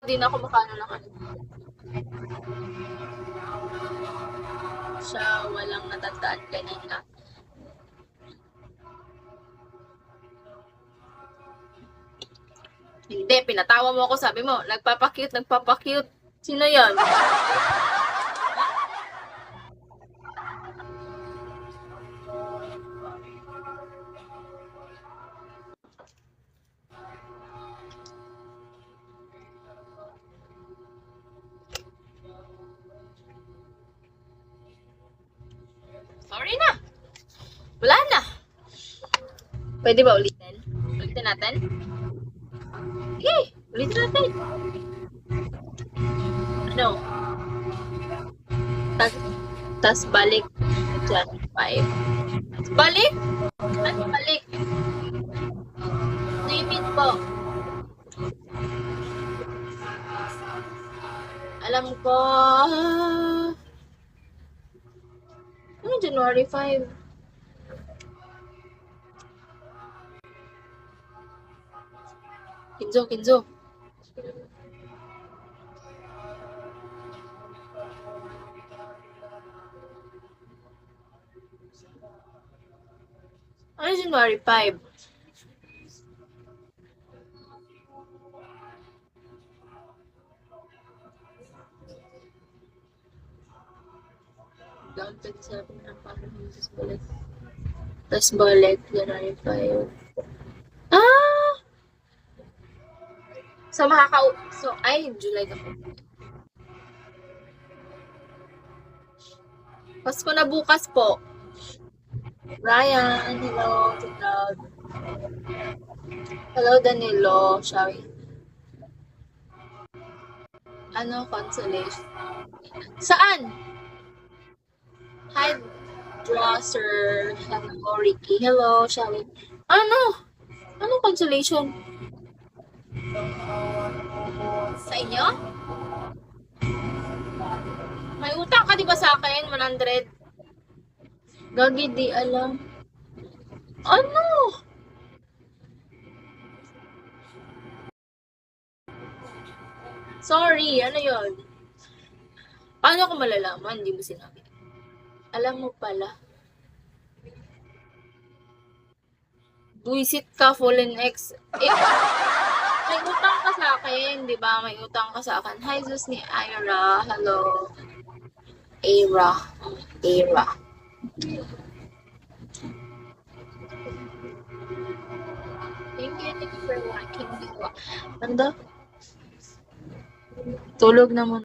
Hindi na ako makano ng ano. Siya walang natatandaan kanina. Hindi, pinatawa mo ako. Sabi mo, nagpapakute. Sino yon? Sorry na. Wala na. Pwede ba ulitin? Ulitin natin? Okay, ulitin natin. Ano? Tas balik. Dyan, 5. Balik? Ano balik? Repeat po. Alam ko. Ano January 5? Kinzo. Ano January 5? Down 27 na parang balik. Tapos balik, January 5. Ah! So, July ka po. Pasko na bukas po. Ryan, hello, Tiglod. Hello, Danilo, Shawi. Ano, consolation? Saan? Hi, Drosser. Hello, Ricky. Hello, Shawi. Ano? Ano consolation? Sa inyo? May utang ka di ba sa akin? 100? Gagi, di alam. Ano? Sorry, ano yon? Paano ko malalaman? Hindi mo sinabi. Alam mo pala. Buisit ka, fallen ex. May utang ka sa akin, di ba? May utang ka sa akin. Hi, Zeus ni Ira. Hello. Ira. Thank you for watching. Ganda. Tulog na muna.